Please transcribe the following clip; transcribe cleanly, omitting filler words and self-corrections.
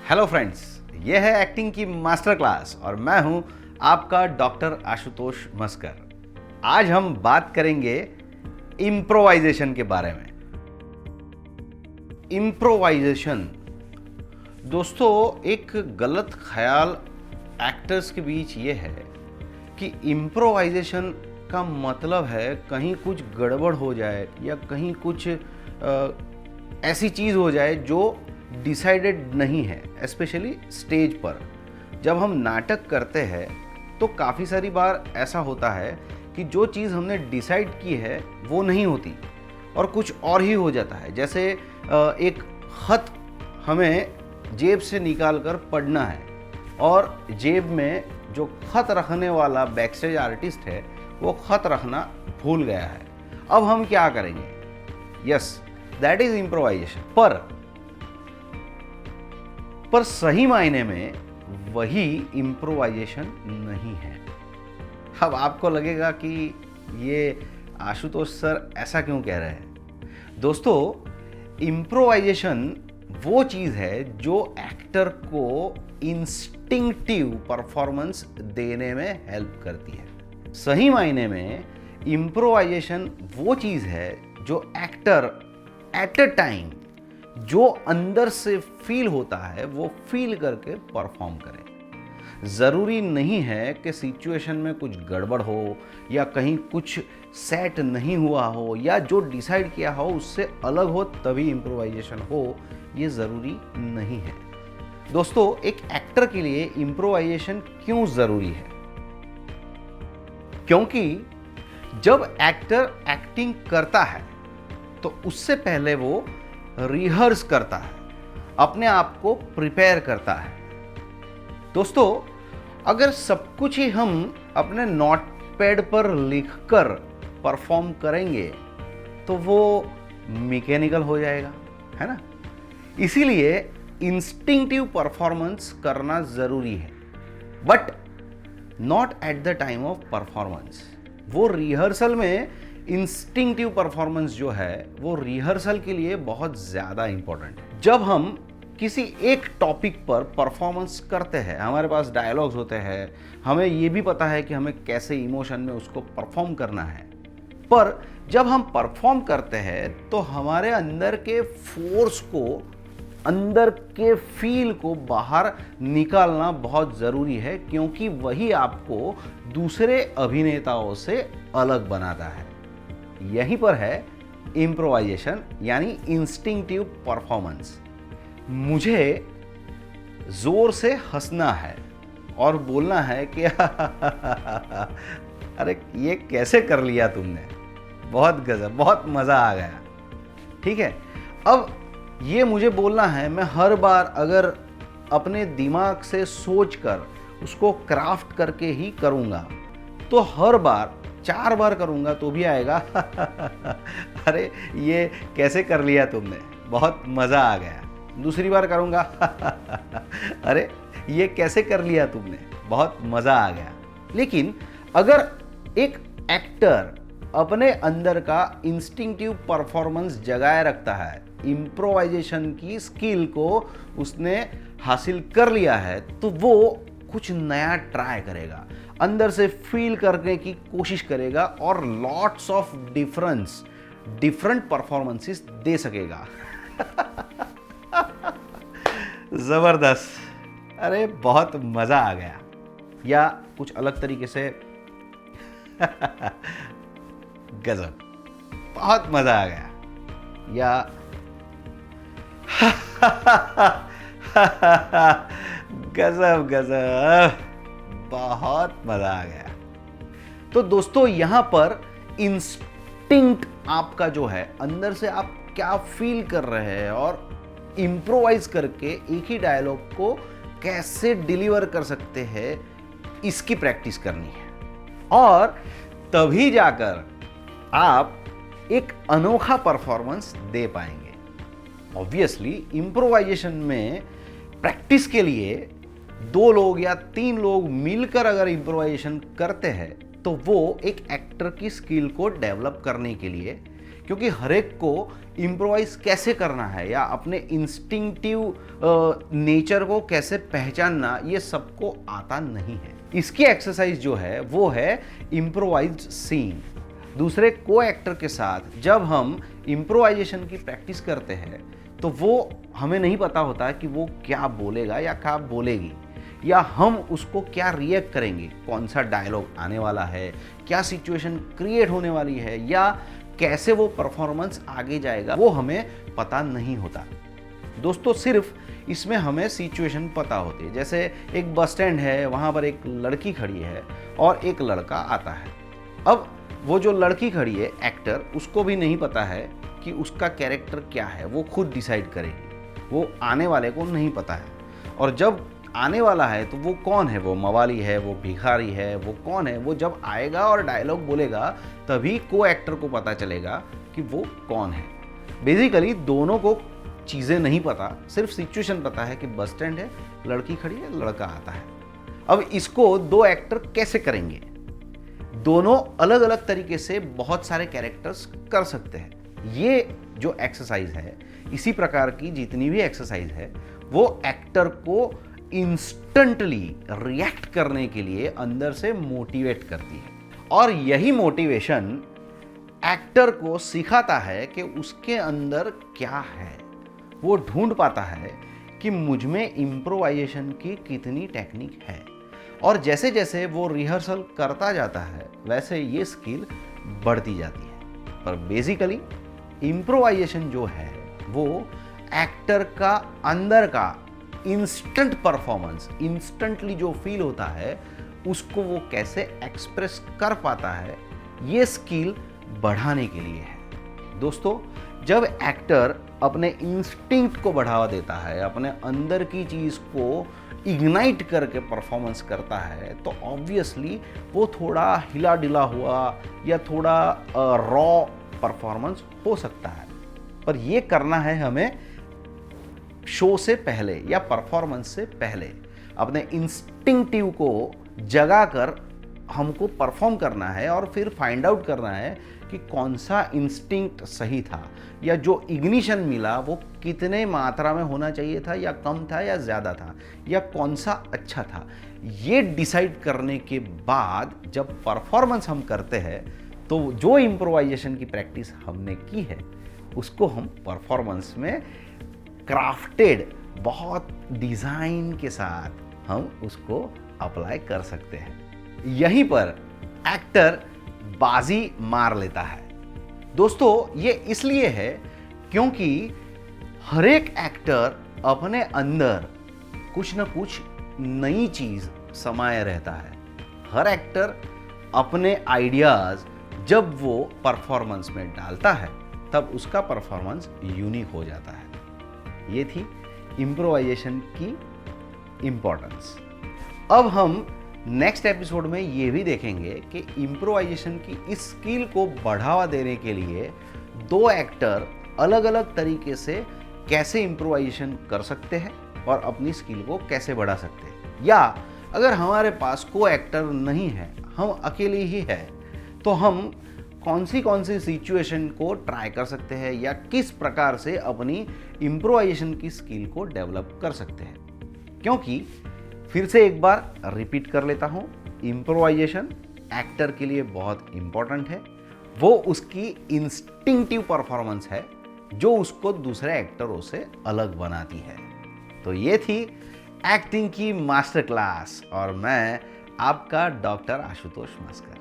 Hello friends, ये है acting की मास्टर क्लास और मैं हूं आपका डॉक्टर आशुतोष मस्कर। आज हम बात करेंगे इम्प्रोवाइजेशन के बारे में। इम्प्रोवाइजेशन दोस्तों, एक गलत ख्याल एक्टर्स के बीच ये है कि इम्प्रोवाइजेशन का मतलब है कहीं कुछ गड़बड़ हो जाए या कहीं कुछ ऐसी चीज़ हो जाए जो डिसाइडेड नहीं है। स्पेशली स्टेज पर जब हम नाटक करते हैं तो काफ़ी सारी बार ऐसा होता है कि जो चीज़ हमने डिसाइड की है वो नहीं होती और कुछ और ही हो जाता है। जैसे एक खत हमें जेब से निकाल कर पढ़ना है और जेब में जो खत रखने वाला बैकस्टेज आर्टिस्ट है वो खत रखना भूल गया है। अब हम क्या करेंगे? Yes, that is improvisation. पर सही मायने में वही इम्प्रोवाइजेशन नहीं है। अब आपको लगेगा कि ये आशुतोष सर ऐसा क्यों कह रहे हैं? दोस्तों, इम्प्रोवाइजेशन वो चीज़ है जो एक्टर को इंस्टिंक्टिव परफॉर्मेंस देने में हेल्प करती है। सही मायने में इम्प्रोवाइजेशन वो चीज़ है जो एक्टर एट अ टाइम जो अंदर से फील होता है वो फील करके परफॉर्म करे। ज़रूरी नहीं है कि सिचुएशन में कुछ गड़बड़ हो या कहीं कुछ सेट नहीं हुआ हो या जो डिसाइड किया हो उससे अलग हो तभी इम्प्रोवाइजेशन हो, ये ज़रूरी नहीं है। दोस्तों, एक एक्टर के लिए इम्प्रोवाइजेशन क्यों ज़रूरी है? क्योंकि जब एक्टर एक्टिंग करता है तो उससे पहले वो रिहर्स करता है, अपने आप को प्रिपेयर करता है। दोस्तों, अगर सब कुछ ही हम अपने नोटपैड पर लिखकर परफॉर्म करेंगे तो वो मैकेनिकल हो जाएगा, है ना? इसीलिए इंस्टिंक्टिव परफॉर्मेंस करना जरूरी है, but not at the time of performance. वो रिहर्सल में इंस्टिंक्टिव परफॉर्मेंस जो है वो रिहर्सल के लिए बहुत ज़्यादा इंपॉर्टेंट है। जब हम किसी एक टॉपिक पर परफॉर्मेंस करते हैं, हमारे पास डायलॉग्स होते हैं, हमें ये भी पता है कि हमें कैसे इमोशन में उसको परफॉर्म करना है। पर जब हम परफॉर्म करते हैं तो हमारे अंदर के फोर्स को, अंदर के फील को बाहर निकालना बहुत ज़रूरी है, क्योंकि वही आपको दूसरे अभिनेताओं से अलग बनाता है। यहीं पर है इम्प्रोवाइजेशन यानी इंस्टिंक्टिव परफॉर्मेंस। मुझे जोर से हंसना है और बोलना है कि अरे ये कैसे कर लिया तुमने, बहुत गजब, बहुत मज़ा आ गया। ठीक है, अब ये मुझे बोलना है। मैं हर बार अगर अपने दिमाग से सोचकर उसको क्राफ्ट करके ही करूँगा तो हर बार 4 बार करूँगा तो भी आएगा अरे ये कैसे कर लिया तुमने, बहुत मज़ा आ गया। दूसरी बार करूँगा अरे ये कैसे कर लिया तुमने, बहुत मज़ा आ गया। लेकिन अगर एक एक्टर अपने अंदर का इंस्टिंक्टिव परफॉर्मेंस जगाए रखता है, इम्प्रोवाइजेशन की स्किल को उसने हासिल कर लिया है, तो वो कुछ नया ट्राई करेगा, अंदर से फील करने की कोशिश करेगा और लॉट्स ऑफ डिफरेंट परफॉर्मेंसेस दे सकेगा जबरदस्त, अरे बहुत मजा आ गया। या कुछ अलग तरीके से गजब, बहुत मजा आ गया। या गजब गजब, बहुत मजा आ गया। तो दोस्तों, यहां पर इंस्टिंक्ट आपका जो है, अंदर से आप क्या फील कर रहे हैं और इम्प्रोवाइज करके एक ही डायलॉग को कैसे डिलीवर कर सकते हैं, इसकी प्रैक्टिस करनी है। और तभी जाकर आप एक अनोखा परफॉर्मेंस दे पाएंगे। ऑब्वियसली इम्प्रोवाइजेशन में प्रैक्टिस के लिए 2 लोग या 3 लोग मिलकर अगर इम्प्रोवाइजेशन करते हैं तो वो एक एक्टर की स्किल को डेवलप करने के लिए, क्योंकि हर एक को इम्प्रोवाइज कैसे करना है या अपने इंस्टिंक्टिव नेचर को कैसे पहचानना ये सबको आता नहीं है। इसकी एक्सरसाइज जो है वो है इम्प्रोवाइज सीइंग। दूसरे को एक्टर के साथ जब हम इम्प्रोवाइजेशन की प्रैक्टिस करते हैं तो वो हमें नहीं पता होता कि वो क्या बोलेगा या क्या बोलेगी, या हम उसको क्या रिएक्ट करेंगे, कौन सा डायलॉग आने वाला है, क्या सिचुएशन क्रिएट होने वाली है, या कैसे वो परफॉर्मेंस आगे जाएगा, वो हमें पता नहीं होता। दोस्तों सिर्फ इसमें हमें सिचुएशन पता होती है। जैसे एक बस स्टैंड है, वहाँ पर एक लड़की खड़ी है और एक लड़का आता है। अब वो जो लड़की खड़ी है एक्टर, उसको भी नहीं पता है कि उसका कैरेक्टर क्या है, वो खुद डिसाइड करेगी, वो आने वाले को नहीं पता है। और जब आने वाला है तो वो कौन है, वो मवाली है, वो भिखारी है, वो कौन है, वो जब आएगा और डायलॉग बोलेगा तभी को एक्टर को पता चलेगा कि वो कौन है। बेसिकली दोनों को चीज़ें नहीं पता, सिर्फ सिचुएशन पता है कि बस स्टैंड है, लड़की खड़ी है, लड़का आता है। अब इसको दो एक्टर कैसे करेंगे? दोनों अलग अलग तरीके से बहुत सारे कैरेक्टर्स कर सकते हैं। ये जो एक्सरसाइज है, इसी प्रकार की जितनी भी एक्सरसाइज है, वो एक्टर को इंस्टेंटली रिएक्ट करने के लिए अंदर से मोटिवेट करती है। और यही मोटिवेशन एक्टर को सिखाता है कि उसके अंदर क्या है। वो ढूंढ पाता है कि मुझ में इम्प्रोवाइजेशन की कितनी टेक्निक है, और जैसे जैसे वो रिहर्सल करता जाता है वैसे ये स्किल बढ़ती जाती है। पर बेसिकली इम्प्रोवाइजेशन जो है वो एक्टर का अंदर का इंस्टेंट परफॉर्मेंस, इंस्टेंटली जो फील होता है उसको वो कैसे एक्सप्रेस कर पाता है, ये स्किल बढ़ाने के लिए है। दोस्तों जब एक्टर अपने इंस्टिंक्ट को बढ़ावा देता है, अपने अंदर की चीज़ को इग्नाइट करके परफॉर्मेंस करता है, तो ऑब्वियसली वो थोड़ा हिला डिला हुआ या थोड़ा रॉ परफॉर्मेंस हो सकता है। पर ये करना है हमें शो से पहले या परफॉर्मेंस से पहले। अपने इंस्टिंक्टिव को जगा कर हमको परफॉर्म करना है और फिर फाइंड आउट करना है कि कौन सा इंस्टिंक्ट सही था, या जो इग्निशन मिला वो कितने मात्रा में होना चाहिए था, या कम था या ज़्यादा था, या कौन सा अच्छा था। ये डिसाइड करने के बाद जब परफॉर्मेंस हम करते हैं तो जो इम्प्रोवाइजेशन की प्रैक्टिस हमने की है उसको हम परफॉर्मेंस में क्राफ्टेड बहुत डिज़ाइन के साथ हम उसको अप्लाई कर सकते हैं। यहीं पर एक्टर बाजी मार लेता है। दोस्तों ये इसलिए है क्योंकि हर एक एक्टर अपने अंदर कुछ न कुछ नई चीज़ समाये रहता है। हर एक्टर अपने आइडियाज़ जब वो परफॉर्मेंस में डालता है तब उसका परफॉर्मेंस यूनिक हो जाता है। ये थी इम्प्रोवाइजेशन की इम्पोर्टेंस। अब हम नेक्स्ट एपिसोड में ये भी देखेंगे कि इम्प्रोवाइजेशन की इस स्किल को बढ़ावा देने के लिए दो एक्टर अलग अलग तरीके से कैसे इम्प्रोवाइजेशन कर सकते हैं और अपनी स्किल को कैसे बढ़ा सकते हैं। या अगर हमारे पास को एक्टर नहीं है, हम अकेले ही हैं, तो हम कौन सी सिचुएशन को ट्राई कर सकते हैं या किस प्रकार से अपनी इम्प्रोवाइजेशन की स्किल को डेवलप कर सकते हैं। क्योंकि फिर से एक बार रिपीट कर लेता हूँ, इम्प्रोवाइजेशन एक्टर के लिए बहुत इम्पॉर्टेंट है। वो उसकी इंस्टिंक्टिव परफॉर्मेंस है जो उसको दूसरे एक्टरों से अलग बनाती है। तो ये थी एक्टिंग की मास्टर क्लास और मैं आपका डॉक्टर आशुतोष मास्कर।